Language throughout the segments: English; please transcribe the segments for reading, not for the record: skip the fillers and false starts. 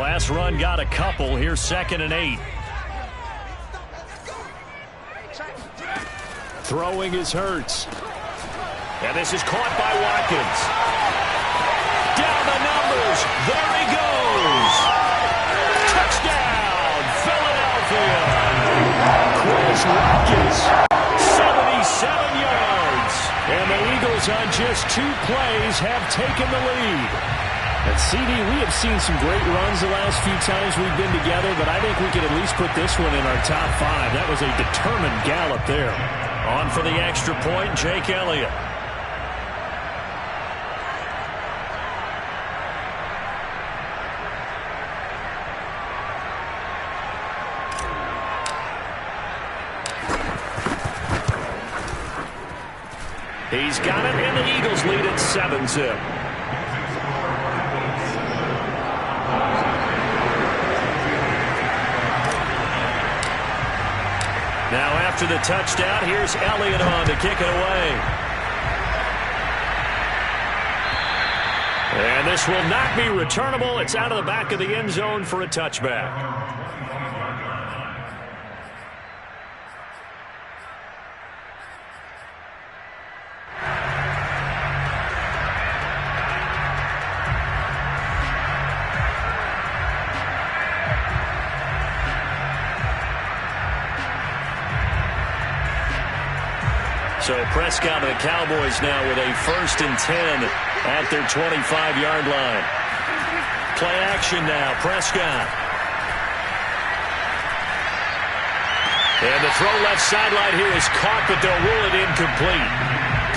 last run got a couple. Here's 2nd and 8. Throwing is Hurts. And this is caught by Watkins. Down the numbers. There he goes. Touchdown, Philadelphia. Chris Watkins, 77 yards. And the Eagles on just 2 plays have taken the lead. And CD, we have seen some great runs the last few times we've been together, but I think we could at least put this one in our top 5. That was a determined gallop there. On for the extra point, Jake Elliott. He's got it, and the Eagles lead at 7-zip. Now after the touchdown, here's Elliott on to kick it away. And this will not be returnable. It's out of the back of the end zone for a touchback. So Prescott and the Cowboys now with a 1st and 10 at their 25-yard line. Play action now, Prescott. And the throw left sideline here is caught, but they'll rule it incomplete.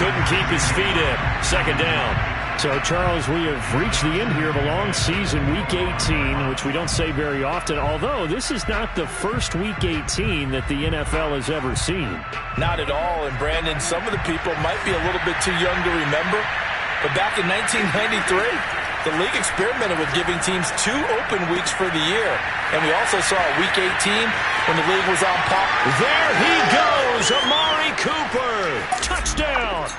Couldn't keep his feet in. 2nd down. So, Charles, we have reached the end here of a long season, Week 18, which we don't say very often, although this is not the first Week 18 that the NFL has ever seen. Not at all, and Brandon, some of the people might be a little bit too young to remember, but back in 1993, the league experimented with giving teams 2 open weeks for the year, and we also saw Week 18 when the league was on pop. There he goes, Amari Cooper, touchdown!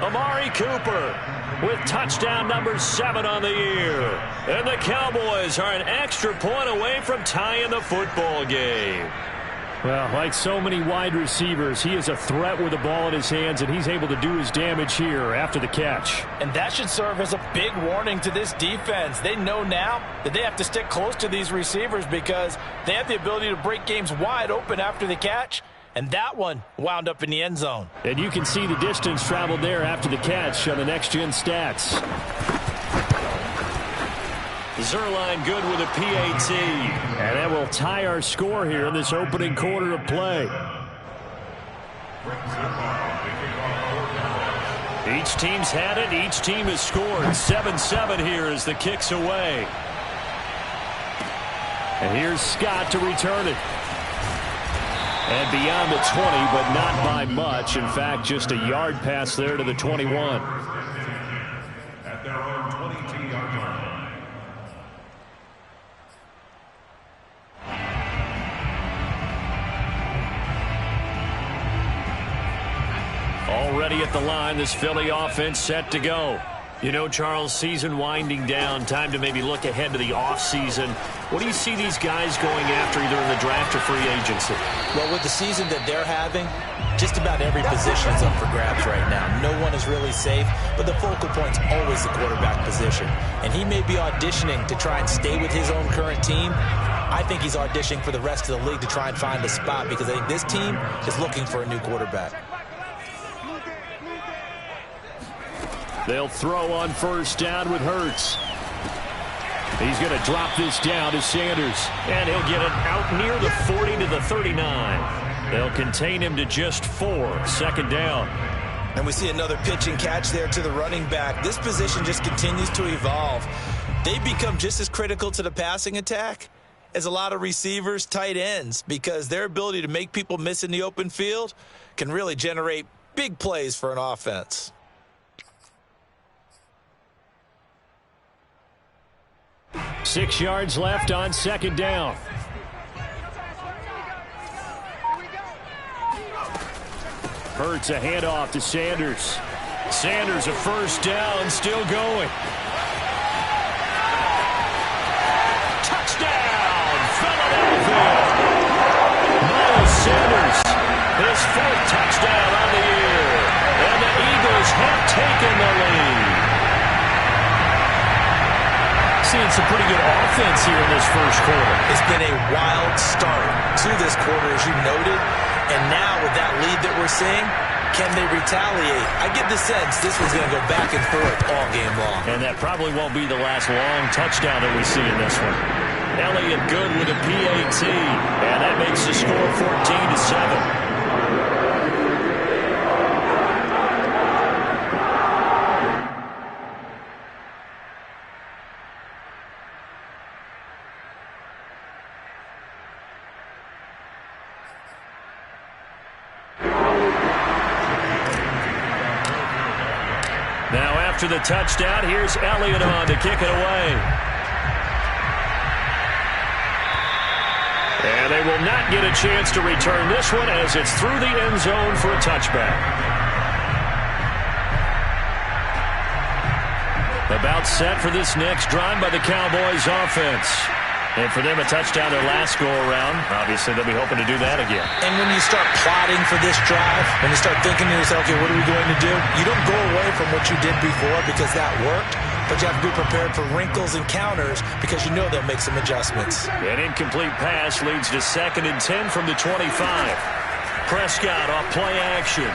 Amari Cooper with touchdown number 7 on the year. And the Cowboys are an extra point away from tying the football game. Well, like so many wide receivers, he is a threat with the ball in his hands, and he's able to do his damage here after the catch. And that should serve as a big warning to this defense. They know now that they have to stick close to these receivers because they have the ability to break games wide open after the catch. And that one wound up in the end zone. And you can see the distance traveled there after the catch on the next-gen stats. Zuerlein good with a PAT. And that will tie our score here in this opening quarter of play. Each team's had it. Each team has scored. 7-7 here as the kick's away. And here's Scott to return it. And beyond the 20, but not by much. In fact, just a yard pass there to the 21. At their own 22-yard line. Already at the line, this Philly offense set to go. You know, Charles, season winding down, time to maybe look ahead to the offseason. What do you see these guys going after either in the draft or free agency? Well, with the season that they're having, just about every position is up for grabs right now. No one is really safe, but the focal point's always the quarterback position. And he may be auditioning to try and stay with his own current team. I think he's auditioning for the rest of the league to try and find a spot because I think this team is looking for a new quarterback. They'll throw on 1st down with Hurts. He's going to drop this down to Sanders. And he'll get it out near the 40 to the 39. They'll contain him to just 4. 2nd down. And we see another pitch and catch there to the running back. This position just continues to evolve. They become just as critical to the passing attack as a lot of receivers, tight ends, because their ability to make people miss in the open field can really generate big plays for an offense. Six yards left on 2nd down. Hurts a handoff to Sanders. Sanders a 1st down, still going. His 4th touchdown on the year. And the Eagles have taken the lead. Seeing some pretty good offense here in this first quarter. It's been a wild start to this quarter, as you noted. And now with that lead that we're seeing, can they retaliate? I get the sense this one's going to go back and forth all game long. And that probably won't be the last long touchdown that we see in this one. Elliott good with a PAT. And that makes the score 14-7. Now after the touchdown, here's Elliott on to kick it away. And they will not get a chance to return this one as it's through the end zone for a touchback. About set for this next drive by the Cowboys offense. And for them, a touchdown their last go-around. Obviously, they'll be hoping to do that again. And when you start plotting for this drive, when you start thinking to yourself, okay, what are we going to do? You don't go away from what you did before because that worked, but you have to be prepared for wrinkles and counters because you know they'll make some adjustments. An incomplete pass leads to 2nd and 10 from the 25. Prescott off play action.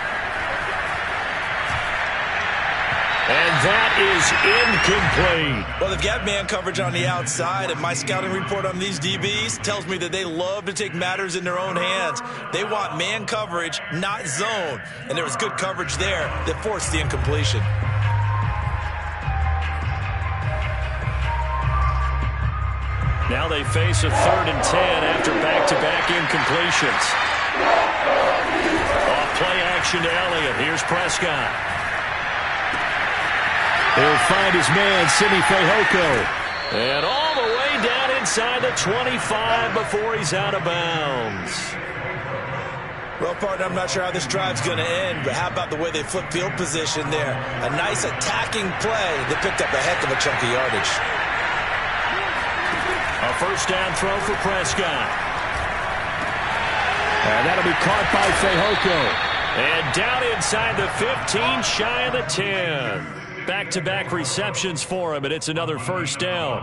And that is incomplete. Well, they've got man coverage on the outside, and my scouting report on these DBs tells me that they love to take matters in their own hands. They want man coverage, not zone. And there was good coverage there that forced the incompletion. Now they face a 3rd and 10 after back-to-back incompletions. Off play action to Elliott. Here's Prescott. He'll find his man, Simi Fehoko. And all the way down inside the 25 before he's out of bounds. Well, partner, I'm not sure how this drive's going to end, but how about the way they flip field position there? A nice attacking play that picked up a heck of a chunk of yardage. A 1st down throw for Prescott. And that'll be caught by Fehoko. And down inside the 15, shy of the 10. Back-to-back receptions for him, and it's another 1st down.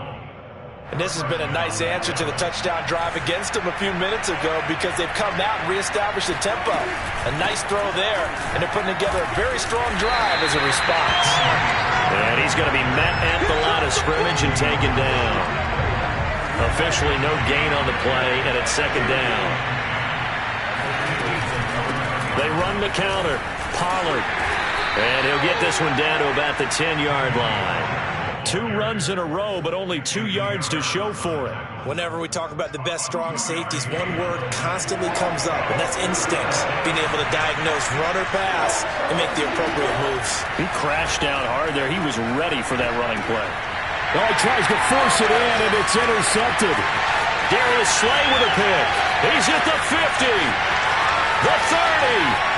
And this has been a nice answer to the touchdown drive against them a few minutes ago because they've come out and reestablished the tempo. A nice throw there, and they're putting together a very strong drive as a response. And he's going to be met at the line of scrimmage and taken down. Officially no gain on the play, and it's 2nd down. They run the counter. Pollard. And he'll get this one down to about the 10-yard line. 2 runs in a row, but only 2 yards to show for it. Whenever we talk about the best strong safeties, one word constantly comes up, and that's instincts. Being able to diagnose run or pass and make the appropriate moves. He crashed down hard there. He was ready for that running play. Oh, he tries to force it in, and it's intercepted. Darius Slay with a pick. He's at the 50. The 30.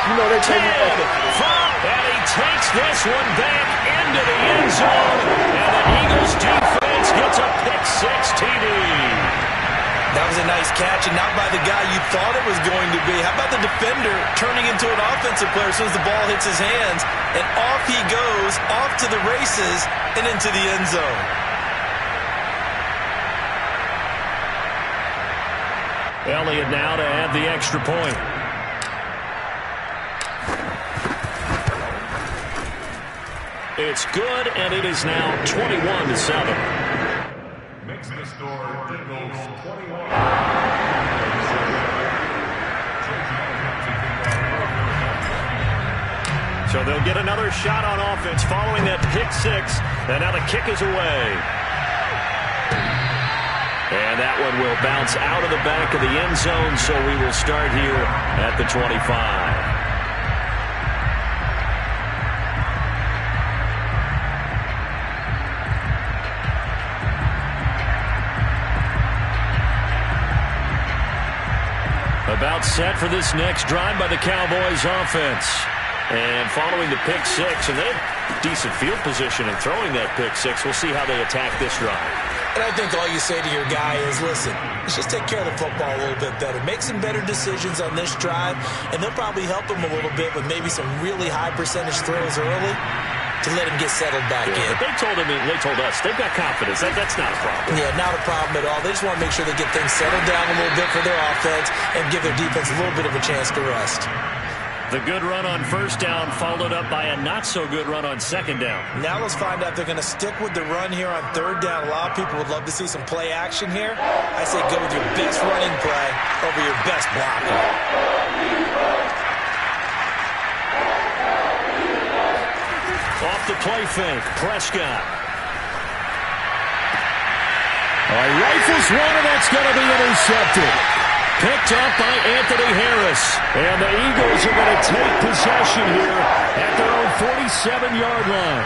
You know they 10, 5, and he takes this one back into the end zone, and the Eagles defense gets a pick-6 TD. That was a nice catch, and not by the guy you thought it was going to be. How about the defender turning into an offensive player as soon as the ball hits his hands, and off he goes, off to the races, and into the end zone. Elliott now to add the extra point. It's good, and it is now 21-7. Makes the score Eagles 21. So they'll get another shot on offense following that pick-6, and now the kick is away. And that one will bounce out of the back of the end zone, so we will start here at the 25. About set for this next drive by the Cowboys offense. And following the pick-6, and they have decent field position in throwing that pick-6. We'll see how they attack this drive. And I think all you say to your guy is, listen, let's just take care of the football a little bit better. Make some better decisions on this drive, and they'll probably help him a little bit with maybe some really high percentage throws early to let him get settled back in. But they told him, they told us, they've got confidence. That's not a problem. Yeah, not a problem at all. They just want to make sure they get things settled down a little bit for their offense and give their defense a little bit of a chance to rest. The good run on first down followed up by a not-so-good run on second down. Now let's find out if they're going to stick with the run here on third down. A lot of people would love to see some play action here. I say go with your best running play over your best blocker. Off the play fake, Prescott. Rifles one, and that's going to be intercepted. Picked up by Anthony Harris. And the Eagles are going to take possession here at their own 47-yard line.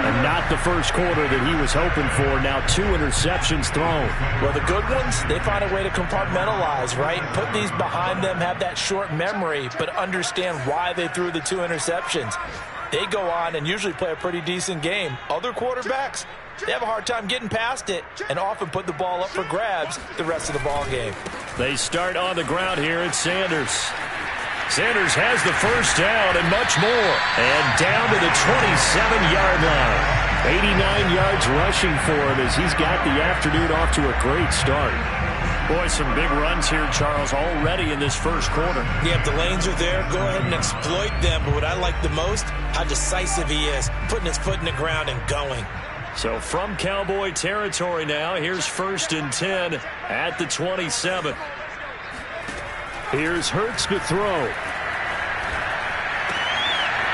And not the first quarter that he was hoping for. Now 2 interceptions thrown. Well, the good ones, they find a way to compartmentalize, right? Put these behind them, have that short memory, but understand why they threw the 2 interceptions. They go on and usually play a pretty decent game. Other quarterbacks, they have a hard time getting past it and often put the ball up for grabs the rest of the ball game. They start on the ground here at Sanders. Sanders has the first down and much more. And down to the 27-yard line. 89 yards rushing for him as he's got the afternoon off to a great start. Boy, some big runs here, Charles, already in this first quarter. Yeah, if the lanes are there, go ahead and exploit them. But what I like the most, how decisive he is, putting his foot in the ground and going. So from Cowboy territory now, here's 1st and 10 at the 27. Here's Hurts to throw.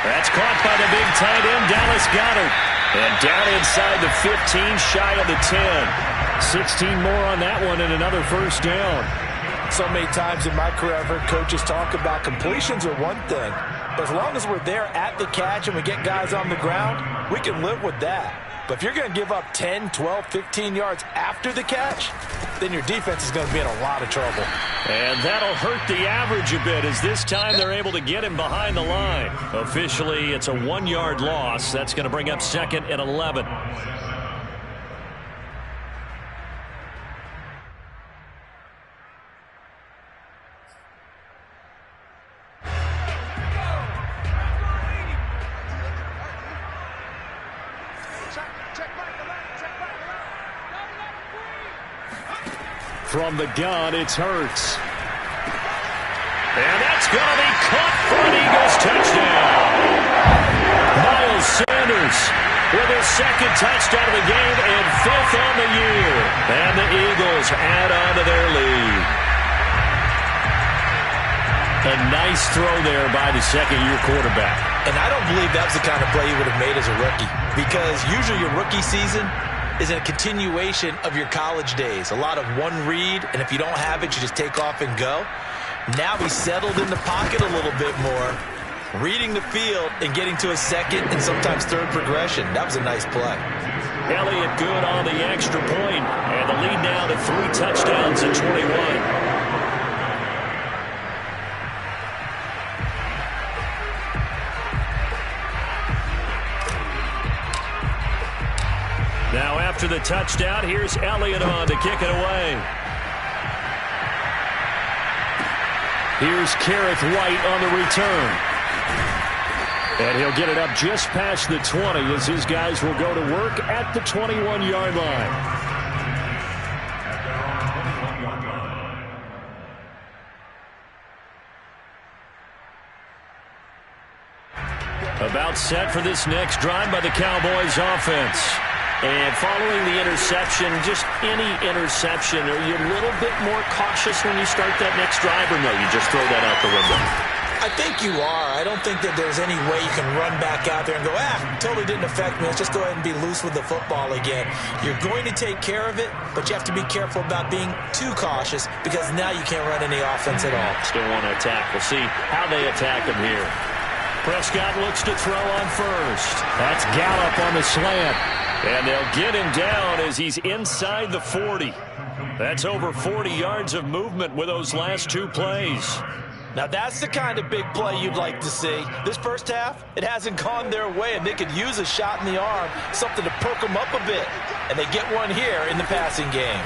That's caught by the big tight end, Dallas Goedert. And down inside the 15, shy of the 10. 16 more on that one and another first down. So many times in my career I've heard coaches talk about completions are one thing. But as long as we're there at the catch and we get guys on the ground, we can live with that. But if you're going to give up 10, 12, 15 yards after the catch, then your defense is going to be in a lot of trouble. And that'll hurt the average a bit as this time they're able to get him behind the line. Officially, it's a 1-yard loss. That's going to bring up 2nd and 11. From the gun, it's Hurts. And that's going to be caught for an Eagles touchdown. Miles Sanders with his 2nd touchdown of the game and 5th on the year. And the Eagles add on to their lead. A nice throw there by the 2nd-year quarterback. And I don't believe that was the kind of play he would have made as a rookie. Because usually your rookie season is a continuation of your college days. A lot of one read, and if you don't have it, you just take off and go. Now he's settled in the pocket a little bit more, reading the field and getting to a 2nd and sometimes 3rd progression. That was a nice play. Elliott good on the extra point, and the lead now to 3 touchdowns in 21. Now after the touchdown, here's Elliott on to kick it away. Here's Kerrith White on the return. And he'll get it up just past the 20 as his guys will go to work at the 21-yard line. About set for this next drive by the Cowboys offense. And following the interception, just any interception, are you a little bit more cautious when you start that next drive, or no, you just throw that out the window? I think you are. I don't think that there's any way you can run back out there and go, totally didn't affect me. Let's just go ahead and be loose with the football again. You're going to take care of it, but you have to be careful about being too cautious because now you can't run any offense at all. Still want to attack. We'll see how they attack him here. Prescott looks to throw on first. That's Gallup on the slant. And they'll get him down as he's inside the 40. That's over 40 yards of movement with those last 2 plays. Now that's the kind of big play you'd like to see. This first half, it hasn't gone their way, and they could use a shot in the arm, something to perk them up a bit. And they get one here in the passing game.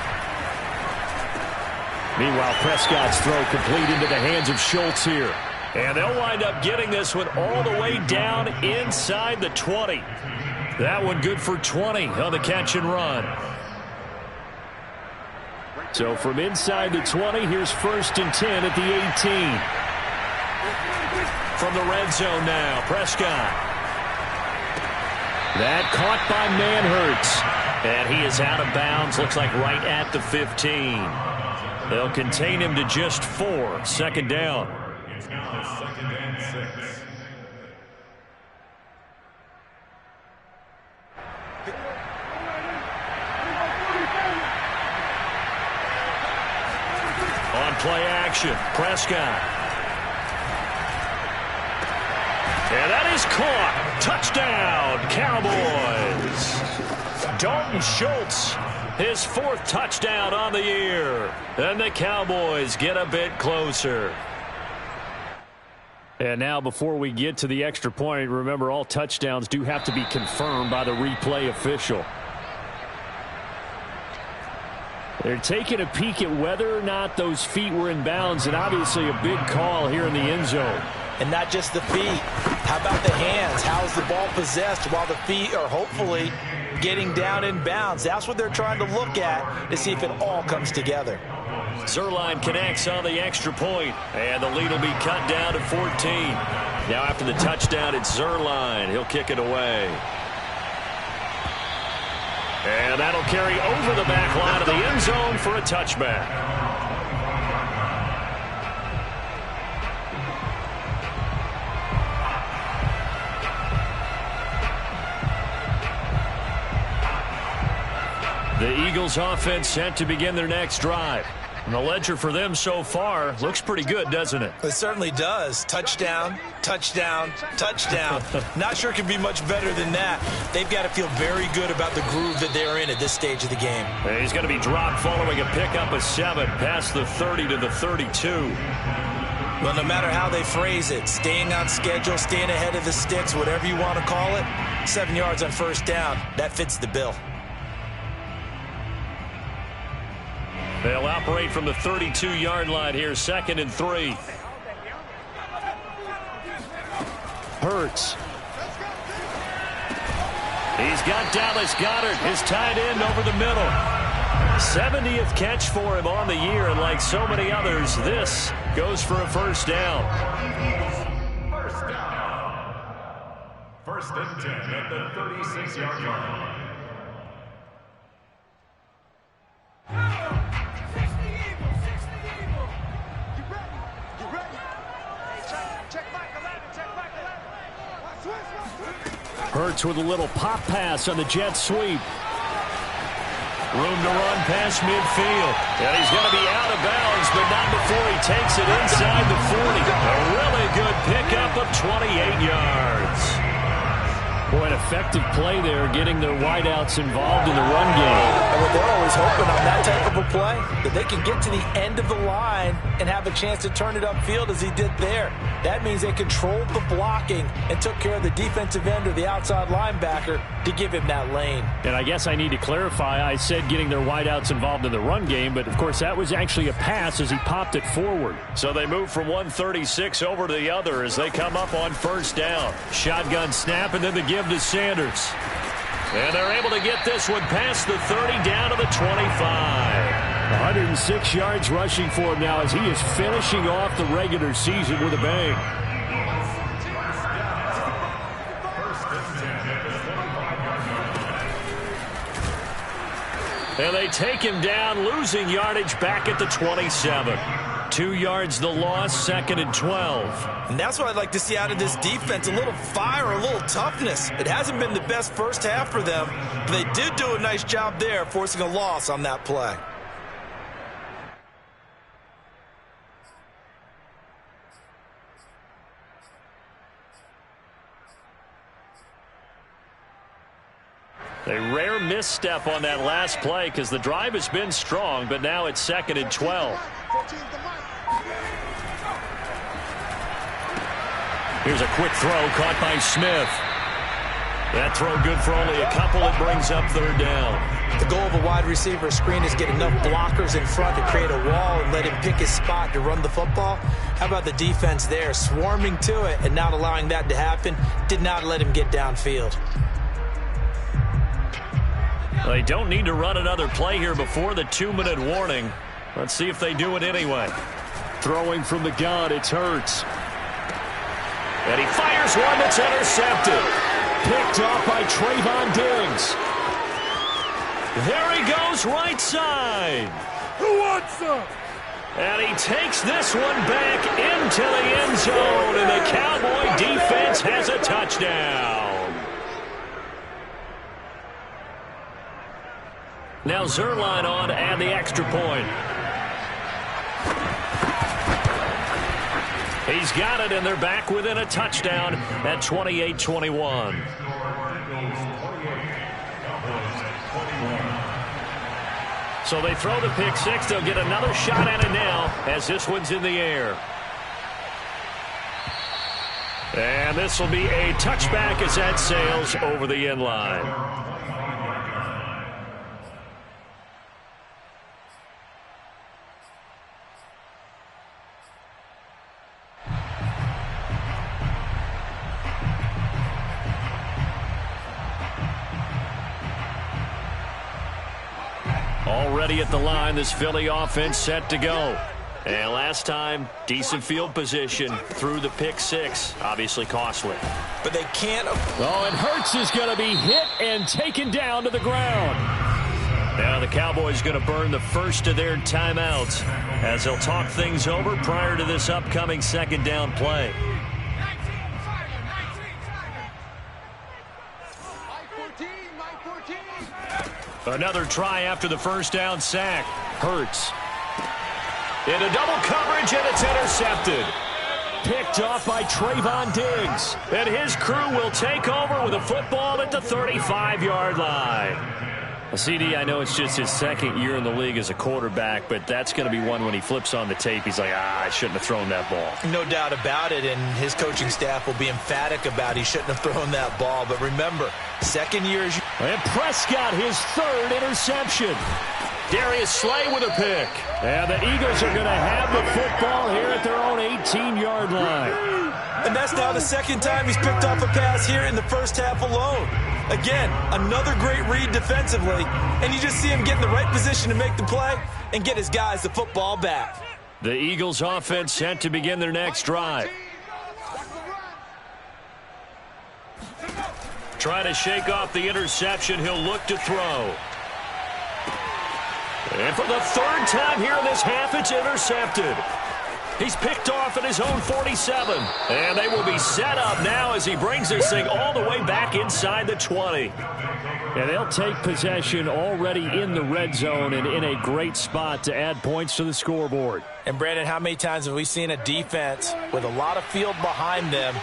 Meanwhile, Prescott's throw complete into the hands of Schultz here. And they'll wind up getting this one all the way down inside the 20. That one good for 20 on the catch and run. So from inside the 20, here's 1st and 10 at the 18. From the red zone now, Prescott. That caught by Manhertz. And he is out of bounds, looks like right at the 15. They'll contain him to just 4. 2nd down. It's now 2nd and 6. On play action, Prescott. And that is caught. Touchdown, Cowboys. Dalton Schultz, his 4th touchdown on the year. And the Cowboys get a bit closer. And now before we get to the extra point, remember all touchdowns do have to be confirmed by the replay official. They're taking a peek at whether or not those feet were in bounds, and obviously a big call here in the end zone. And not just the feet. How about the hands? How's the ball possessed while the feet are hopefully getting down in bounds? That's what they're trying to look at to see if it all comes together. Zuerlein connects on the extra point, and the lead will be cut down to 14. Now after the touchdown, it's Zuerlein. He'll kick it away. And that'll carry over the back line of the end zone for a touchback. The Eagles offense set to begin their next drive. And the ledger for them so far looks pretty good, doesn't it? It certainly does. Touchdown, touchdown, touchdown. Not sure it could be much better than that. They've got to feel very good about the groove that they're in at this stage of the game. And he's going to be dropped following a pickup of 7 past the 30 to the 32. Well, no matter how they phrase it, staying on schedule, staying ahead of the sticks, whatever you want to call it, 7 yards on 1st down, that fits the bill. They'll operate from the 32-yard line here, 2nd and 3. Hurts. He's got Dallas Goedert, his tight end, over the middle. 70th catch for him on the year, and like so many others, this goes for a 1st down. 1st down. 1st and 10 at the 36-yard line. Hurts with a little pop pass on the jet sweep. Room to run past midfield. And he's going to be out of bounds, but not before he takes it inside the 40. A really good pickup of 28 yards. Boy, an effective play there, getting their wideouts involved in the run game. And what they're always hoping on that type of a play, that they can get to the end of the line and have a chance to turn it upfield as he did there. That means they controlled the blocking and took care of the defensive end or the outside linebacker to give him that lane. And I guess I need to clarify, I said getting their wideouts involved in the run game, but of course that was actually a pass as he popped it forward. So they move from 136 over to the other as they come up on 1st down. Shotgun snap and then the give to Sanders. And they're able to get this one past the 30 down to the 25. 106 yards rushing for him now as he is finishing off the regular season with a bang. 1st and 10 at the 25-yard line. And they take him down, losing yardage back at the 27. 2 yards the loss, 2nd and 12. And that's what I'd like to see out of this defense, a little fire, a little toughness. It hasn't been the best first half for them, but they did do a nice job there, forcing a loss on that play. A rare misstep on that last play because the drive has been strong, but now it's 2nd and 12. Here's a quick throw caught by Smith. That throw good for only a couple. It brings up third down. The goal of a wide receiver screen is get enough blockers in front to create a wall and let him pick his spot to run the football. How about the defense there, swarming to it and not allowing that to happen? Did not let him get downfield. They don't need to run another play here before the 2-minute warning. Let's see if they do it anyway. Throwing from the gun, it's Hurts. And he fires one that's intercepted. Picked off by Trayvon Diggs. There he goes right side. Who wants some? And he takes this one back into the end zone, and the Cowboy defense has a touchdown. Now Zuerlein on to add the extra point. He's got it, and they're back within a touchdown at 28-21. So they throw the pick six. They'll get another shot at it now as this one's in the air. And this will be a touchback as that sails over the end line. Already at the line, this Philly offense set to go. And last time, decent field position through the pick six. Obviously costly. But they can't. Oh, and Hurts is going to be hit and taken down to the ground. Now the Cowboys going to burn the first of their timeouts as they'll talk things over prior to this upcoming second down play. Another try after the first down sack. Hurts. Into double coverage, and it's intercepted. Picked off by Trayvon Diggs. And his crew will take over with a football at the 35-yard line. CD, I know it's just his second year in the league as a quarterback, but that's going to be one when he flips on the tape. He's like, I shouldn't have thrown that ball. No doubt about it, and his coaching staff will be emphatic about he shouldn't have thrown that ball. But remember, second year is... And Prescott, his third interception. Darius Slay with a pick. And the Eagles are going to have the football here at their own 18-yard line. And that's now the second time he's picked off a pass here in the first half alone. Again, another great read defensively, and you just see him get in the right position to make the play and get his guys the football back. The Eagles offense set to begin their next drive. Try to shake off the interception. He'll look to throw. And for the third time here in this half, it's intercepted. He's picked off at his own 47. And they will be set up now as he brings this thing all the way back inside the 20. And they'll take possession already in the red zone and in a great spot to add points to the scoreboard. And, Brandon, how many times have we seen a defense with a lot of field behind them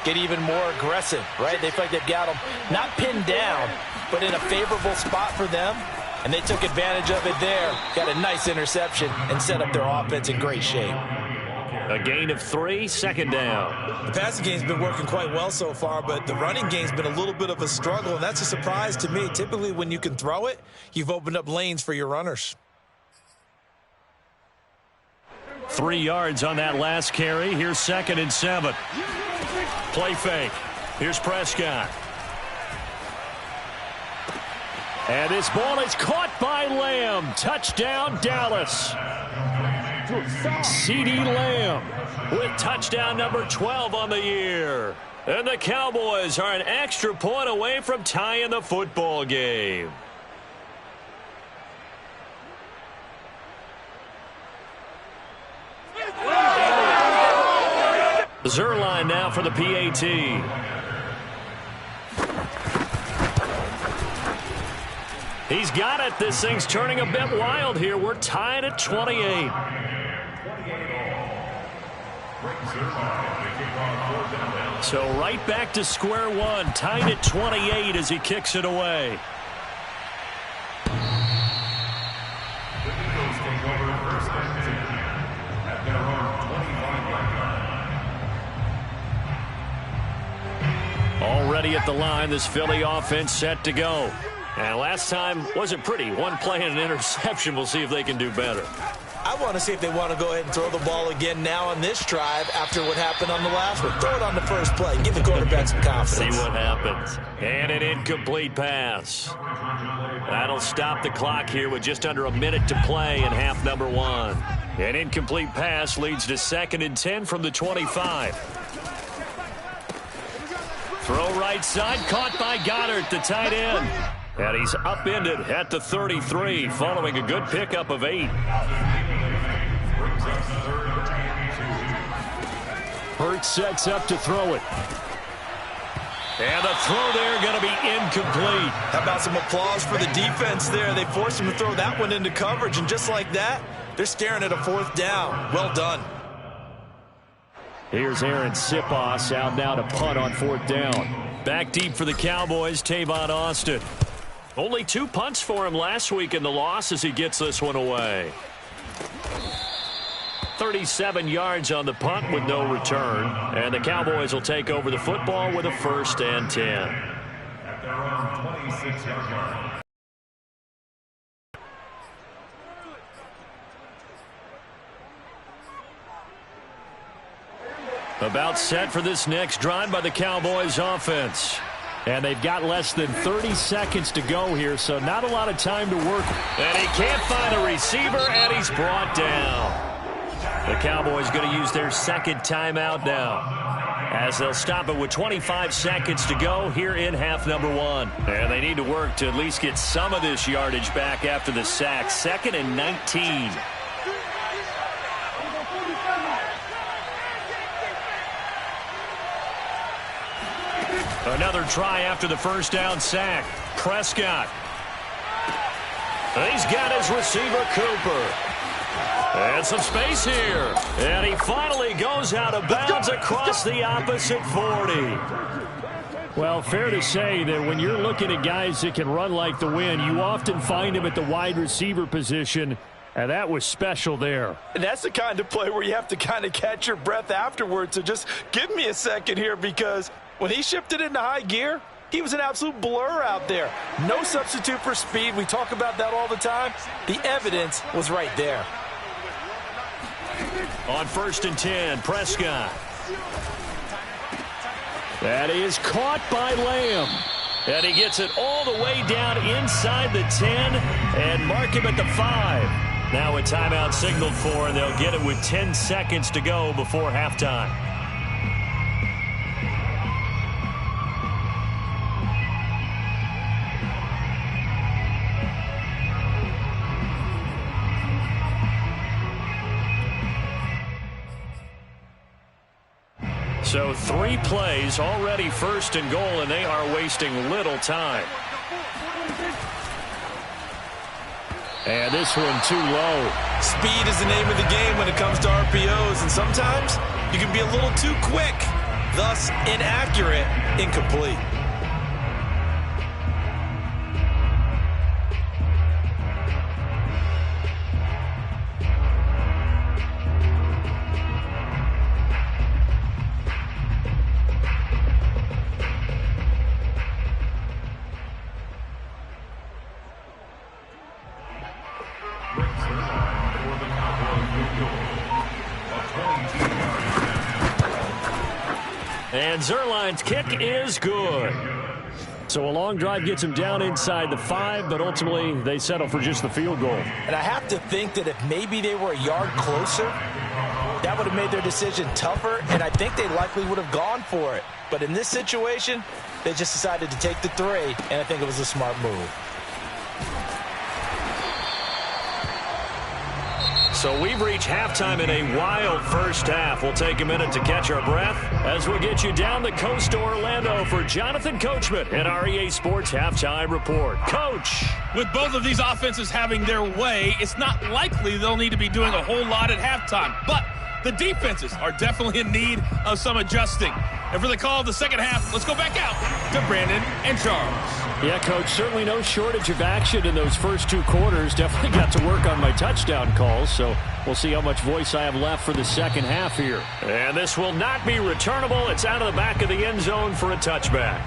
get even more aggressive, right? They feel like they've got them not pinned down, but in a favorable spot for them. And they took advantage of it there, got a nice interception, and set up their offense in great shape. A gain of 3, second down. The passing game's been working quite well so far, but the running game's been a little bit of a struggle, and that's a surprise to me. Typically, when you can throw it, you've opened up lanes for your runners. 3 yards on that last carry. Here's 2nd and 7. Play fake. Here's Prescott. And this ball is caught by Lamb. Touchdown, Dallas. CeeDee Lamb with touchdown number 12 on the year. And the Cowboys are an extra point away from tying the football game. Zuerlein now for the PAT. He's got it. This thing's turning a bit wild here. We're tied at 28. So right back to square one. Tied at 28 as he kicks it away. ready at the line. This Philly offense set to go. And last time wasn't pretty. One play and an interception. We'll see if they can do better. I want to see if they want to go ahead and throw the ball again now on this drive after what happened on the last one. Throw it on the first play. Give the quarterback some confidence. See what happens. And an incomplete pass. That'll stop the clock here with just under a minute to play in half number 1. An incomplete pass leads to 2nd and 10 from the 25. Throw right side, caught by Goddard, the tight end. And he's upended at the 33, following a good pickup of 8. Hurts sets up to throw it. And the throw there going to be incomplete. How about some applause for the defense there? They forced him to throw that one into coverage, and just like that, they're staring at a 4th down. Well done. Here's Aaron Sipos out now to punt on 4th down. Back deep for the Cowboys, Tavon Austin. Only 2 punts for him last week in the loss as he gets this one away. 37 yards on the punt with no return. And the Cowboys will take over the football with a 1st and 10. At their own 26-yard line. About set for this next drive by the Cowboys offense. And they've got less than 30 seconds to go here, so not a lot of time to work. And he can't find a receiver, and he's brought down. The Cowboys going to use their 2nd timeout now, as they'll stop it with 25 seconds to go here in half number 1. And they need to work to at least get some of this yardage back after the sack. 2nd and 19. Another try after the 1st down sack. Prescott. He's got his receiver, Cooper. And some space here. And he finally goes out of bounds across the opposite 40. Well, fair to say that when you're looking at guys that can run like the wind, you often find them at the wide receiver position. And that was special there. And that's the kind of play where you have to kind of catch your breath afterwards. So just give me a second here, because when he shifted into high gear, he was an absolute blur out there. No substitute for speed. We talk about that all the time. The evidence was right there. On 1st and 10, Prescott. That is caught by Lamb. And he gets it all the way down inside the 10 and mark him at the 5. Now a timeout signaled for, and they'll get it with 10 seconds to go before halftime. So 3 plays, already 1st and goal, and they are wasting little time. And this one too low. Speed is the name of the game when it comes to RPOs, and sometimes you can be a little too quick, thus inaccurate, incomplete. And Zuerlein's kick is good. So a long drive gets him down inside the 5, but ultimately they settle for just the field goal. And I have to think that if maybe they were a yard closer, that would have made their decision tougher, and I think they likely would have gone for it. But in this situation, they just decided to take the 3, and I think it was a smart move. So we've reached halftime in a wild first half. We'll take a minute to catch our breath as we get you down the coast to Orlando for Jonathan Coachman and our EA Sports Halftime Report. Coach! With both of these offenses having their way, it's not likely they'll need to be doing a whole lot at halftime. But the defenses are definitely in need of some adjusting. And for the call of the second half, let's go back out to Brandon and Charles. Yeah, Coach, certainly no shortage of action in those first 2 quarters. Definitely got to work on my touchdown calls, so we'll see how much voice I have left for the second half here. And this will not be returnable. It's out of the back of the end zone for a touchback.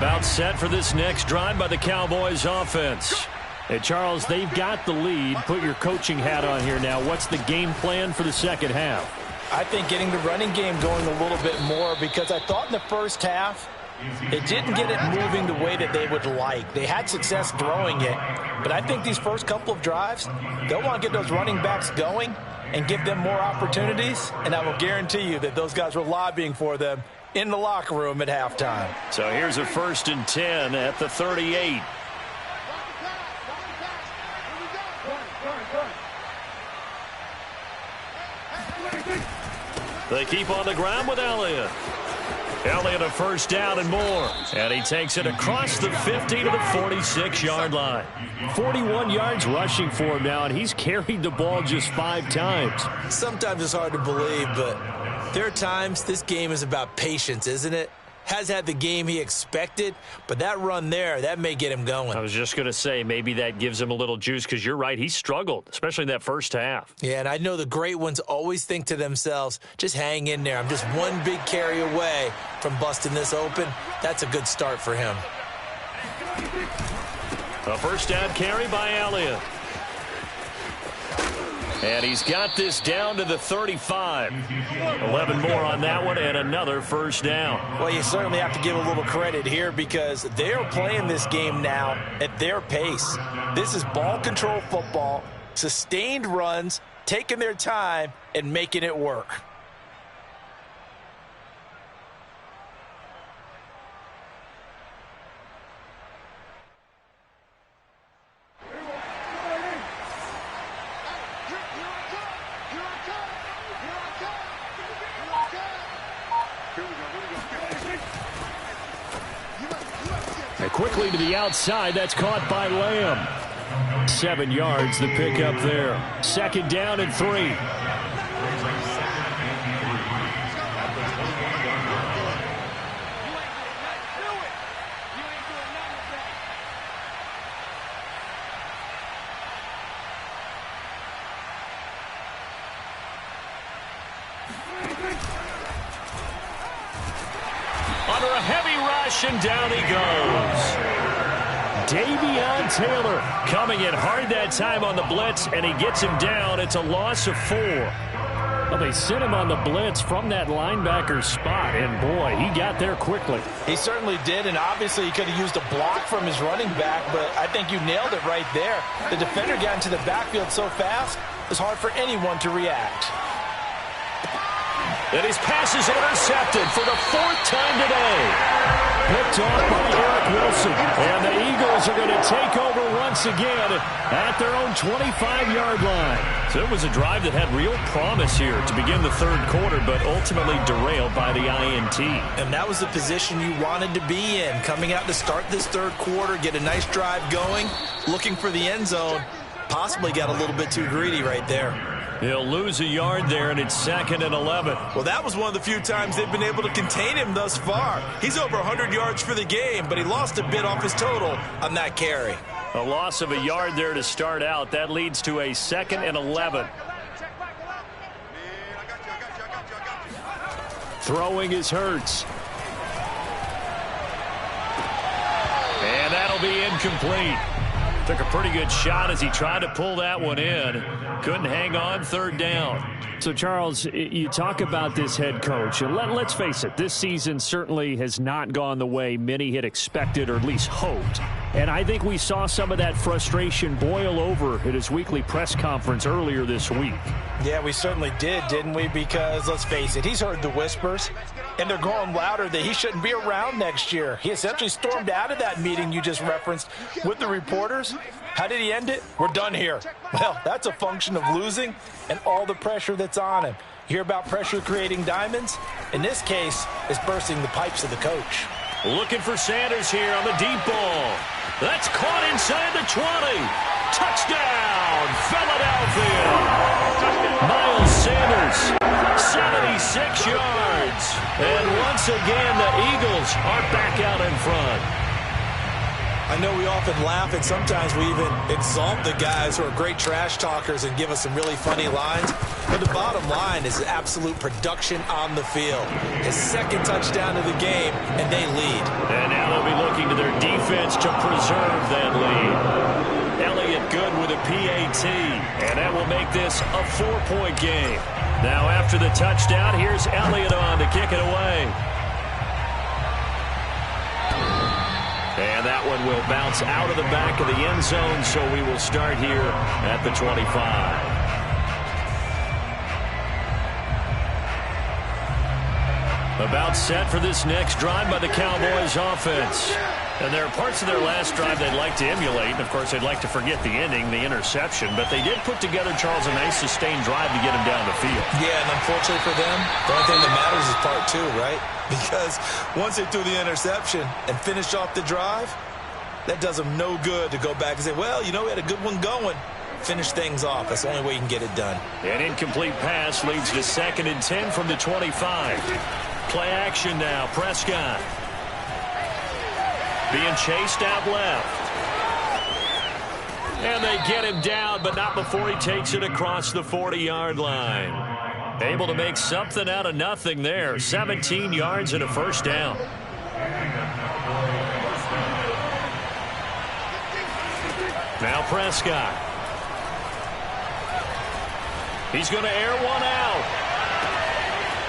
About set for this next drive by the Cowboys offense. Hey, Charles, they've got the lead. Put your coaching hat on here now. What's the game plan for the second half? I think getting the running game going a little bit more, because I thought in the first half it didn't get it moving the way that they would like. They had success throwing it, but I think these first couple of drives, they'll want to get those running backs going and give them more opportunities, and I will guarantee you that those guys were lobbying for them in the locker room at halftime. So here's a 1st and 10 at the 38. They keep on the ground with Elliott. Elliott a first down and more. And he takes it across the 50 to the 46-yard line. 41 yards rushing for him now, and he's carried the ball just 5 times. Sometimes it's hard to believe, but there are times this game is about patience, isn't it? Has had the game he expected, but that run there, that may get him going. I was just going to say, maybe that gives him a little juice, because you're right, he struggled, especially in that first half. Yeah, and I know the great ones always think to themselves, just hang in there. I'm just one big carry away from busting this open. That's a good start for him. A first down carry by Elliott. And he's got this down to the 35. 11 more on that one, and another first down. Well, you certainly have to give a little credit here, because they're playing this game now at their pace. This is ball control football, sustained runs, taking their time, and making it work. Quickly to the outside. That's caught by Lamb. 7 yards, the pickup there. 2nd down and 3. Under a heavy rush, and down he goes. Davion Taylor coming in hard that time on the blitz, and he gets him down. It's a loss of 4. Well, they sent him on the blitz from that linebacker spot, and boy, he got there quickly. He certainly did, and obviously he could have used a block from his running back, but I think you nailed it right there. The defender got into the backfield so fast, it was hard for anyone to react. And his pass is intercepted for the 4th time today. Picked off by Eric Wilson. And the Eagles are going to take over once again at their own 25-yard line. So it was a drive that had real promise here to begin the 3rd quarter, but ultimately derailed by the INT. And that was the position you wanted to be in. Coming out to start this 3rd quarter, get a nice drive going, looking for the end zone. Possibly got a little bit too greedy right there. He'll lose a yard there, and it's 2nd and 11. Well, that was one of the few times they've been able to contain him thus far. He's over 100 yards for the game, but he lost a bit off his total on that carry. A loss of a yard there to start out. That leads to a 2nd and 11. Throwing is Hurts. And that'll be incomplete. Took a pretty good shot as he tried to pull that one in. Couldn't hang on, 3rd down. So, Charles, you talk about this head coach, and let's face it, this season certainly has not gone the way many had expected or at least hoped. And I think we saw some of that frustration boil over at his weekly press conference earlier this week. Yeah, we certainly did, didn't we? Because, let's face it, he's heard the whispers, and they're growing louder that he shouldn't be around next year. He essentially stormed out of that meeting you just referenced with the reporters. How did he end it? We're done here. Well, that's a function of losing and all the pressure that's on him. You hear about pressure creating diamonds? In this case, it's bursting the pipes of the coach. Looking for Sanders here on the deep ball. That's caught inside the 20. Touchdown, Philadelphia. Miles Sanders, 76 yards. And once again, the Eagles are back out in front. I know we often laugh, and sometimes we even exalt the guys who are great trash talkers and give us some really funny lines. But the bottom line is absolute production on the field. His second touchdown of the game, and they lead. And now they'll be looking to their defense to preserve that lead. Elliott good with a PAT, and that will make this a 4-point game. Now after the touchdown, here's Elliott on to kick it away. And that one will bounce out of the back of the end zone, so we will start here at the 25. About set for this next drive by the Cowboys offense. And there are parts of their last drive they'd like to emulate. And, of course, they'd like to forget the ending, the interception. But they did put together, Charles, a nice sustained drive to get him down the field. Yeah, and unfortunately for them, the only thing that matters is part 2, right? Because once they threw the interception and finished off the drive, that does them no good to go back and say, well, you know, we had a good one going. Finish things off. That's the only way you can get it done. An incomplete pass leads to 2nd and 10 from the 25. Play action now. Prescott being chased out left. And they get him down, but not before he takes it across the 40-yard line. Able to make something out of nothing there. 17 yards and a first down. Now Prescott. He's going to air one out.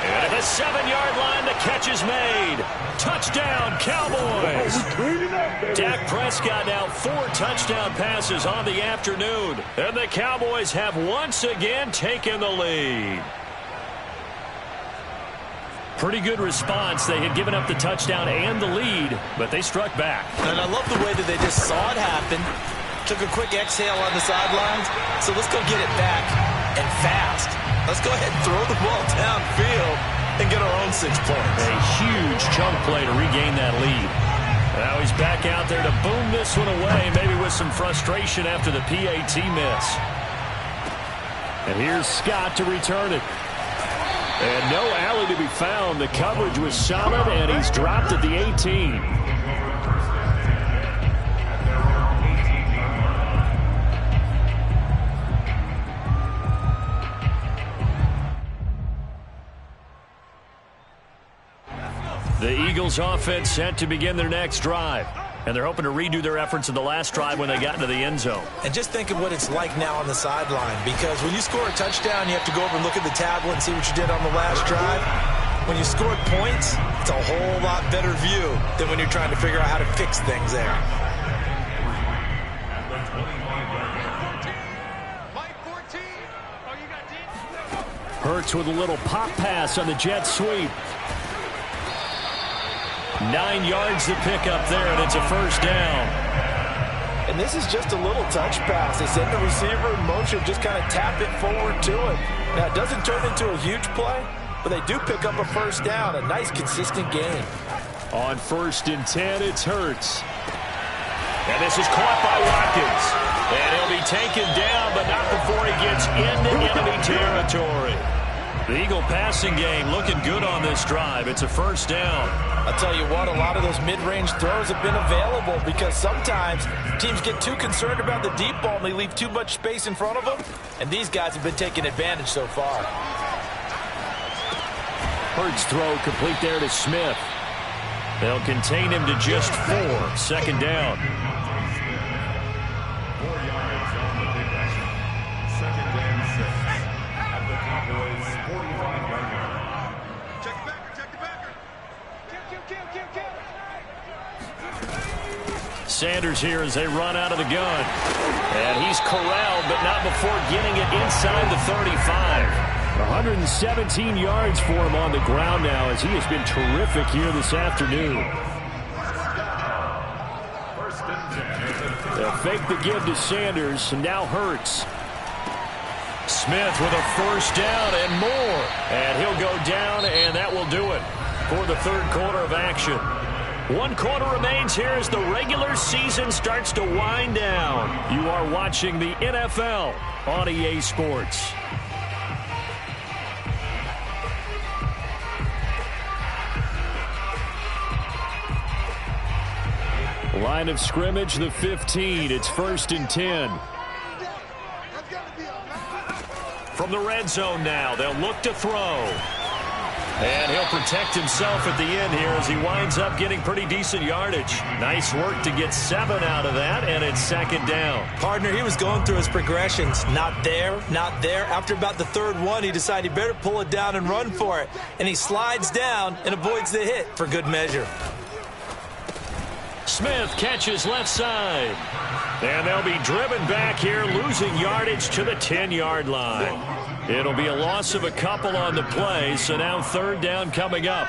And at the 7-yard line, the catch is made. Touchdown, Cowboys. Dak Prescott now 4 touchdown passes on the afternoon. And the Cowboys have once again taken the lead. Pretty good response. They had given up the touchdown and the lead, but they struck back. And I love the way that they just saw it happen. Took a quick exhale on the sidelines. So let's go get it back and fast. Let's go ahead and throw the ball downfield and get our own 6 points. A huge chunk play to regain that lead. Now he's back out there to boom this one away, maybe with some frustration after the PAT miss. And here's Scott to return it. And no alley to be found. The coverage was solid, and he's dropped at the 18. The Eagles offense set to begin their next drive. And they're hoping to redo their efforts in the last drive when they got into the end zone. And just think of what it's like now on the sideline. Because when you score a touchdown, you have to go over and look at the tablet and see what you did on the last drive. When you scored points, it's a whole lot better view than when you're trying to figure out how to fix things there. Hurts with a little pop pass on the jet sweep. 9 yards to pick up there, and it's a first down. And this is just a little touch pass. They send the receiver in motion, just kind of tap it forward to him. Now, it doesn't turn into a huge play, but they do pick up a first down, a nice, consistent game. On 1st and 10, it's Hurts. And this is caught by Watkins. And he'll be taken down, but not before he gets into enemy territory. The Eagle passing game looking good on this drive. It's a first down. I'll tell you what, a lot of those mid-range throws have been available because sometimes teams get too concerned about the deep ball and they leave too much space in front of them. And these guys have been taking advantage so far. Hurts throw complete there to Smith. They'll contain him to just 4. 2nd down. 4 yards on the pickup. 2nd and 6 at the Cowboys' 45-yard line. Check the backer, check the backer. Kill. Sanders here as they run out of the gun. And he's corralled, but not before getting it inside the 35. 117 yards for him on the ground now as he has been terrific here this afternoon. They'll fake the give to Sanders, and now Hurts. Smith with a first down and more. And he'll go down, and that will do it for the 3rd quarter of action. 1 quarter remains here as the regular season starts to wind down. You are watching the NFL on EA Sports. line of scrimmage, the 15. It's 1st and 10. From the red zone now, they'll look to throw. And he'll protect himself at the end here as he winds up getting pretty decent yardage. Nice work to get 7 out of that, and it's 2nd down. Partner, he was going through his progressions. Not there, not there. After about the 3rd one, he decided he better pull it down and run for it. And he slides down and avoids the hit for good measure. Smith catches left side. And they'll be driven back here, losing yardage to the 10-yard line. It'll be a loss of a couple on the play, so now 3rd down coming up.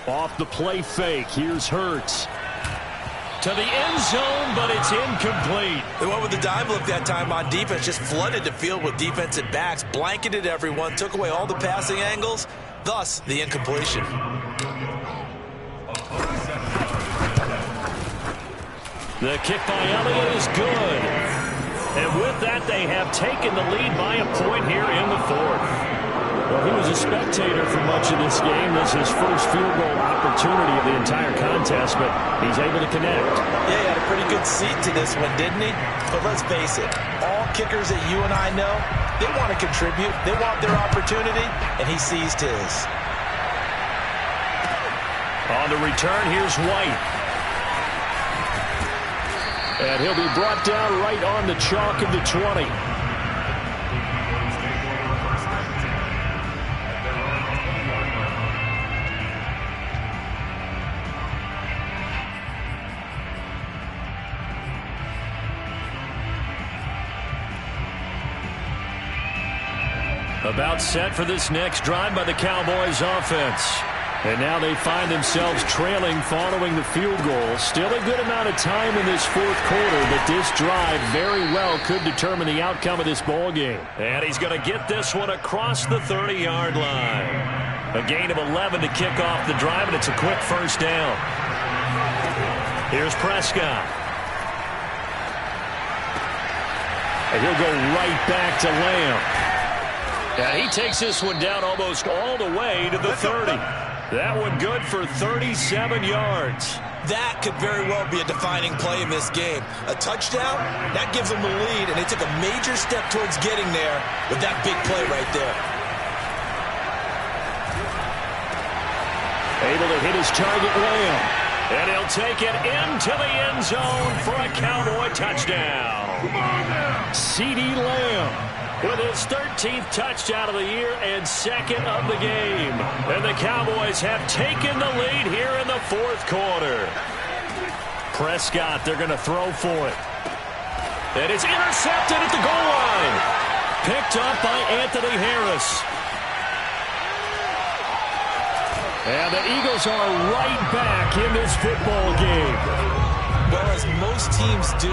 Off the play fake, here's Hurts. To the end zone, but it's incomplete. They went with the dime look that time on defense, just flooded the field with defensive backs, blanketed everyone, took away all the passing angles, thus the incompletion. The kick by Elliott is good. And with that, they have taken the lead by a point here in the 4th. Well, he was a spectator for much of this game. This is his first field goal opportunity of the entire contest, but he's able to connect. Yeah, he had a pretty good seat to this one, didn't he? But let's face it, all kickers that you and I know, they want to contribute. They want their opportunity, and he seized his. On the return, here's White. And he'll be brought down right on the chalk of the 20. About set for this next drive by the Cowboys offense. And now they find themselves trailing following the field goal. Still a good amount of time in this 4th quarter, but this drive very well could determine the outcome of this ball game. And he's going to get this one across the 30-yard line. A gain of 11 to kick off the drive, and it's a quick 1st down. Here's Prescott. And he'll go right back to Lamb. And he takes this one down almost all the way to the 30. That one good for 37 yards. That could very well be a defining play in this game. A touchdown, that gives them the lead, and they took a major step towards getting there with that big play right there. Able to hit his target, Lamb. And he'll take it into the end zone for a Cowboy touchdown. CeeDee Lamb with his 13th touchdown of the year and 2nd of the game. And the Cowboys have taken the lead here in the 4th quarter. Prescott, they're going to throw for it. And it's intercepted at the goal line. Picked up by Anthony Harris. And the Eagles are right back in this football game. Well, as most teams do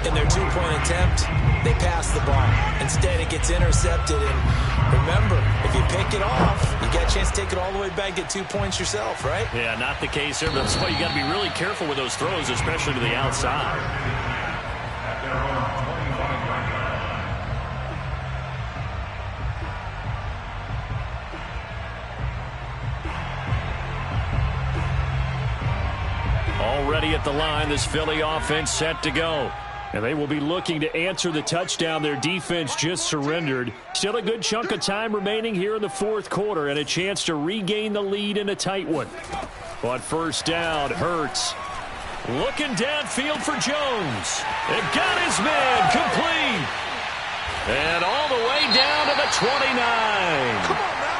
in their 2-point attempt, they pass the ball. Instead, it gets intercepted. And remember, if you pick it off, you got a chance to take it all the way back, get 2 points yourself, right? Yeah, not the case here. That's why you got to be really careful with those throws, especially to the outside. Already at the line, this Philly offense set to go. And they will be looking to answer the touchdown their defense just surrendered. Still a good chunk of time remaining here in the 4th quarter and a chance to regain the lead in a tight one. But 1st down, Hurts. Looking downfield for Jones. And got his man complete. And all the way down to the 29. Come on, man.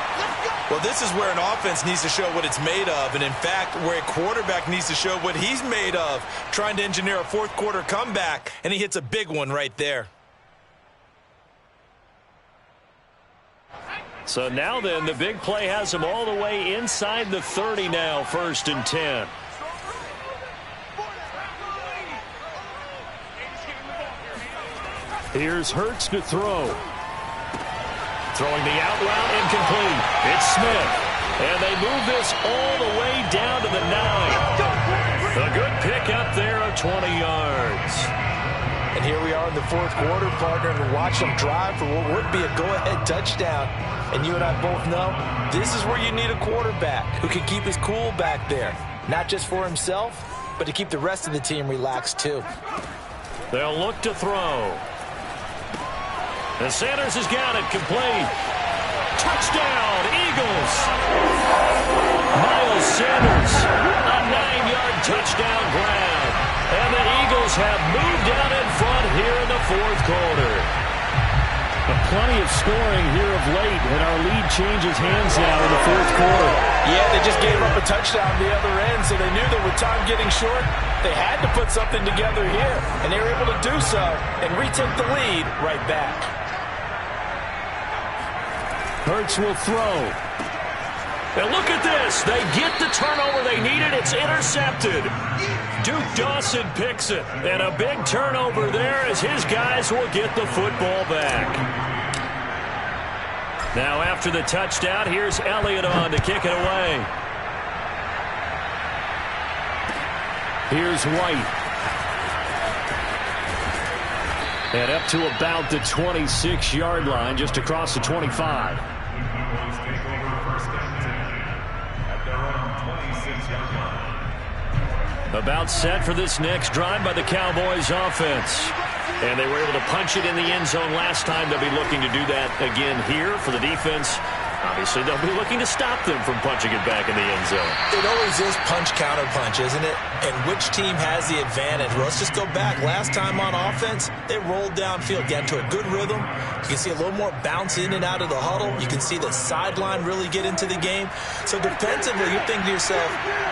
Well, this is where an offense needs to show what it's made of, and in fact, where a quarterback needs to show what he's made of, trying to engineer a 4th quarter comeback, and he hits a big one right there. So now then, the big play has him all the way inside the 30 now, 1st and 10. Here's Hurts to throw. Throwing the out route, incomplete. It's Smith. And they move this all the way down to the 9. A good pick up there of 20 yards. And here we are in the 4th quarter, partner, and watch them drive for what would be a go-ahead touchdown. And you and I both know this is where you need a quarterback who can keep his cool back there. not just for himself, but to keep the rest of the team relaxed too. They'll look to throw. And Sanders has got it complete. Touchdown, Eagles. Miles Sanders, a 9-yard touchdown grab. And the Eagles have moved out in front here in the fourth quarter. Plenty of scoring here of late, and our lead changes hands now in the fourth quarter. Yeah, they just gave up a touchdown the other end, so they knew that with time getting short, they had to put something together here, and they were able to do so and retake the lead right back. Hurts will throw. And look at this. They get the turnover they needed. It's intercepted. Duke Dawson picks it. And a big turnover there as his guys will get the football back. Now after the touchdown, here's Elliott on to kick it away. Here's White. And up to about the 26-yard line, just across the 25. Cowboys take over first and 10 at their own 26-yard line. About set for this next drive by the Cowboys offense. And they were able to punch it in the end zone last time. They'll be looking to do that again here for the defense. Obviously, they'll be looking to stop them from punching it back in the end zone. It always is punch-counter-punch, isn't it? And which team has the advantage? Well, let's just go back. Last time on offense, they rolled downfield, got into a good rhythm. You can see a little more bounce in and out of the huddle. You can see the sideline really get into the game. So defensively, you're thinking to yourself,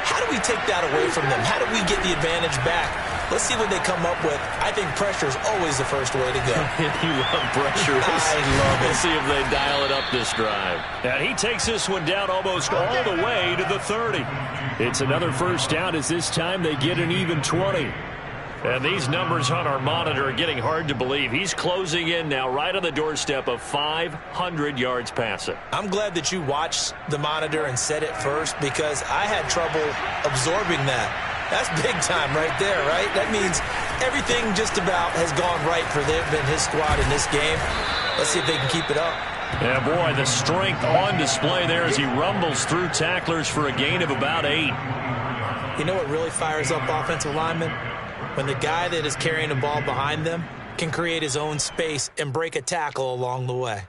how do we take that away from them? How do we get the advantage back? Let's see what they come up with. I think pressure is always the first way to go. You love pressure. I love it. We'll see if they dial it up this drive. And he takes this one down almost all the way to the 30. It's another first down as this time they get an even 20. And these numbers on our monitor are getting hard to believe. He's closing in now right on the doorstep of 500 yards passing. I'm glad that you watched the monitor and said it first because I had trouble absorbing that. That's big time right there, right? That means everything just about has gone right for them and his squad in this game. Let's see if they can keep it up. Yeah, boy, the strength on display there as he rumbles through tacklers for a gain of about 8. You know what really fires up offensive linemen? When the guy that is carrying the ball behind them can create his own space and break a tackle along the way.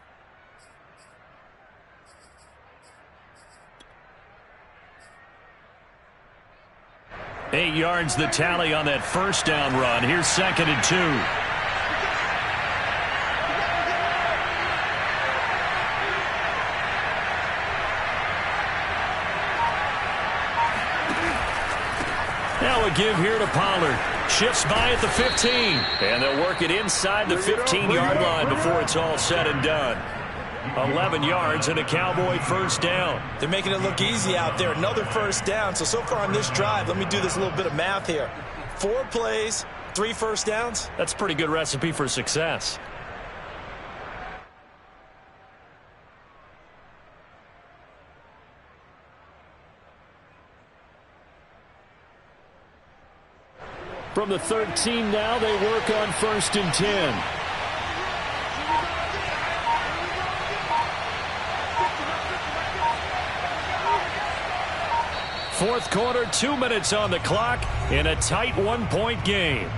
Eight yards the tally on that first down run. Here's 2nd and 2. Now a give here to Pollard. Shifts by at the 15. And they'll work it inside the 15-yard line before it's all said and done. 11 yards and a Cowboy first down. They're making it look easy out there. Another first down. So far on this drive, let me do this little bit of math here. 4 plays, 3 first downs. That's a pretty good recipe for success. From the 13 now, they work on 1st and 10. Fourth quarter, 2 minutes on the clock in a tight 1-point game.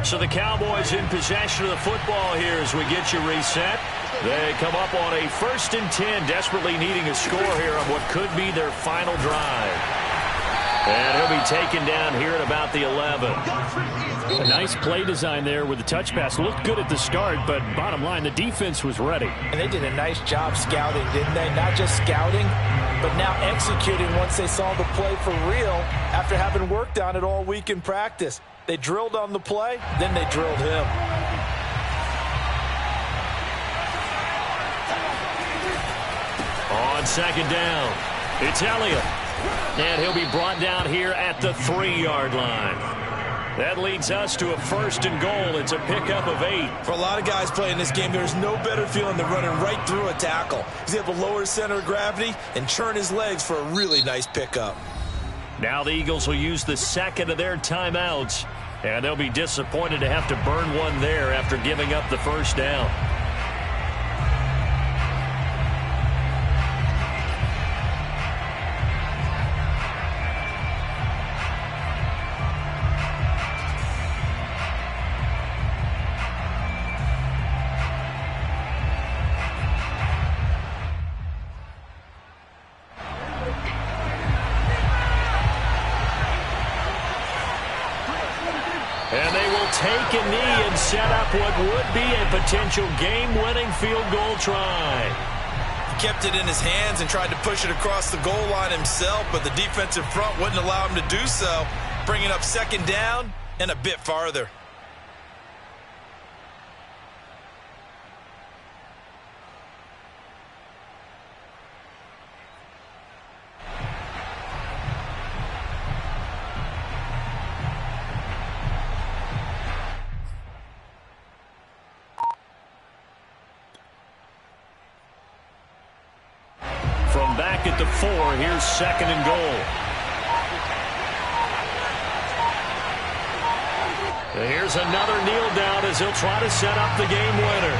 So the Cowboys in possession of the football here as we get you reset. They come up on a 1st and 10, desperately needing a score here on what could be their final drive. And he'll be taken down here at about the 11. A nice play design there with the touch pass. Looked good at the start, but bottom line, the defense was ready. And they did a nice job scouting, didn't they? Not just scouting, but now executing once they saw the play for real after having worked on it all week in practice. They drilled on the play, then they drilled him. On 2nd down, it's Elliott. And he'll be brought down here at the 3-yard line. That leads us to a 1st and goal. It's a pickup of 8. For a lot of guys playing this game, there's no better feeling than running right through a tackle. He's able to lower his center of gravity and churn his legs for a really nice pickup. Now the Eagles will use the second of their timeouts, and they'll be disappointed to have to burn one there after giving up the first down. And they will take a knee and set up what would be a potential game-winning field goal try. He kept it in his hands and tried to push it across the goal line himself, but the defensive front wouldn't allow him to do so, bringing up second down and a bit farther. From back at the 4, here's second and goal. Here's another kneel down as he'll try to set up the game winner.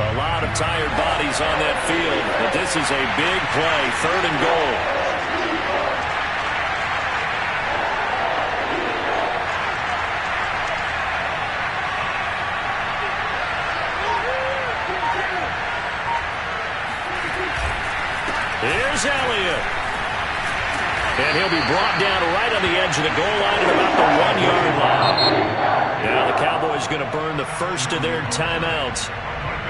A lot of tired bodies on that field, but this is a big play, third and goal. Here's Elliott. And he'll be brought down right on the edge of the goal line at about the 1-yard line. Now the Cowboys going to burn the first of their timeouts,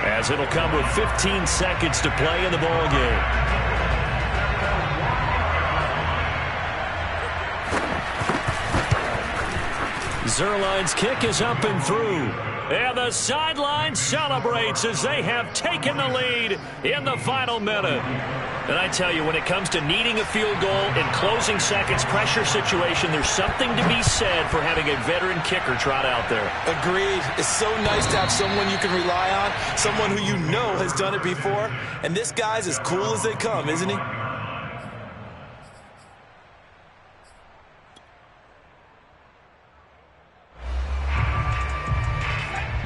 as it'll come with 15 seconds to play in the ball game. Zuerlein's kick is up and through. And the sideline celebrates as they have taken the lead in the final minute. And I tell you, when it comes to needing a field goal in closing seconds, pressure situation, there's something to be said for having a veteran kicker trot out there. Agreed. It's so nice to have someone you can rely on, someone who you know has done it before. And this guy's as cool as they come, isn't he?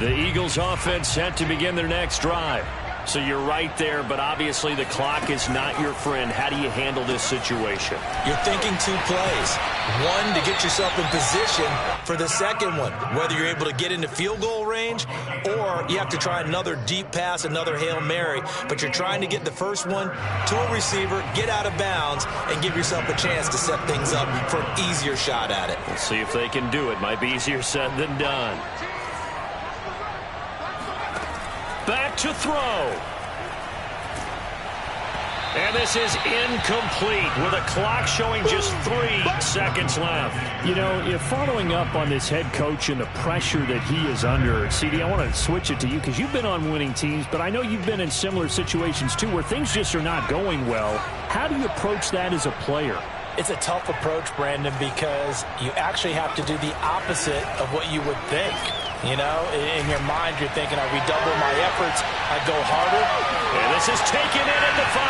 The Eagles offense set to begin their next drive. So you're right there, but obviously the clock is not your friend. How do you handle this situation? You're thinking 2 plays. One, to get yourself in position for the second one, whether you're able to get into field goal range or you have to try another deep pass, another Hail Mary, but you're trying to get the first one to a receiver, get out of bounds, and give yourself a chance to set things up for an easier shot at it. We'll see if they can do it. Might be easier said than done. Back to throw. And this is incomplete with a clock showing just 3 seconds left. You know, if following up on this head coach and the pressure that he is under, CD, I want to switch it to you because you've been on winning teams, but I know you've been in similar situations too where things just are not going well. How do you approach that as a player? It's a tough approach, Brandon, because you actually have to do the opposite of what you would think. You know, in your mind, you're thinking, I redouble my efforts, I go harder. And this is taken in at the 5.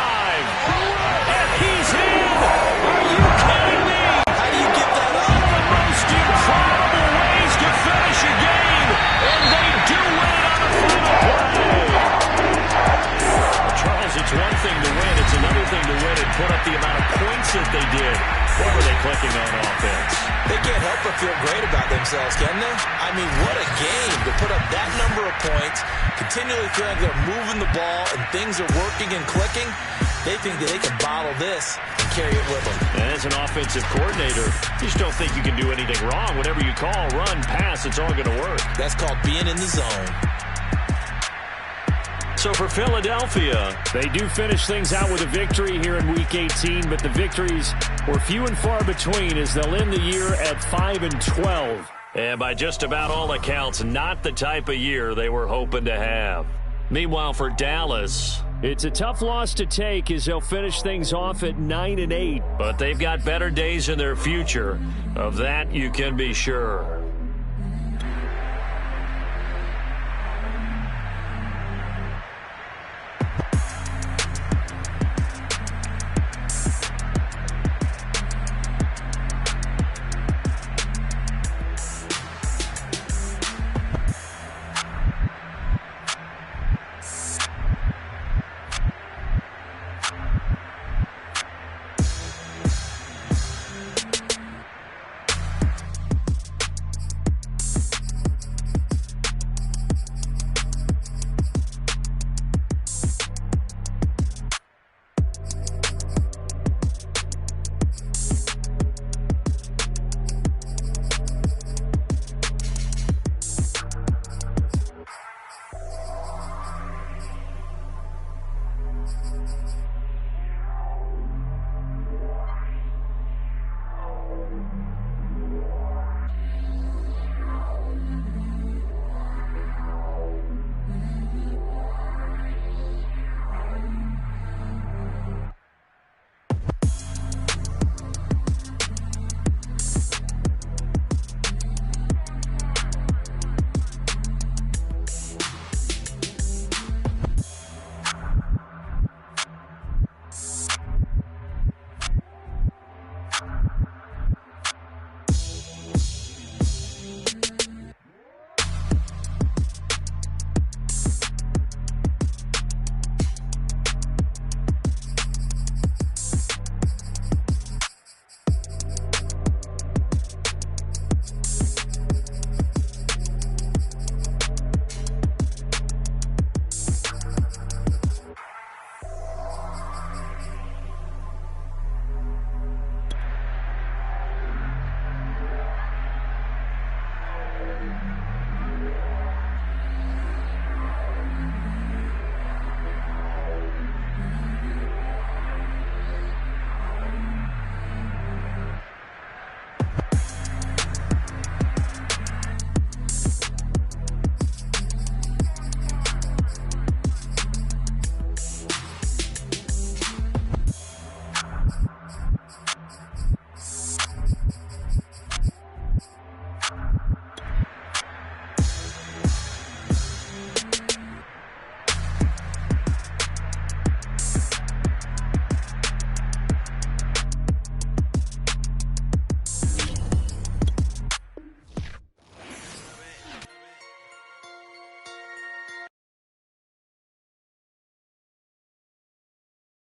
And he's in! Are you kidding me? How do you get that up? One of the most improbable ways to finish a game. And they do win on the final play. Charles, it's one thing to win. It's another thing to win and put up the amount of points that they did. What were they clicking on offense? They can't help but feel great about themselves, can they? I mean, what a game to put up that number of points, continually feel like they're moving the ball and things are working and clicking. They think that they can bottle this and carry it with them. And as an offensive coordinator, you just don't think you can do anything wrong. Whatever you call, run, pass, it's all going to work. That's called being in the zone. So for Philadelphia, they do finish things out with a victory here in Week 18, but the victories were few and far between as they'll end the year at 5-12. And by just about all accounts, not the type of year they were hoping to have. Meanwhile, for Dallas, It's a tough loss to take as they'll finish things off at 9-8. But they've got better days in their future. Of that, you can be sure.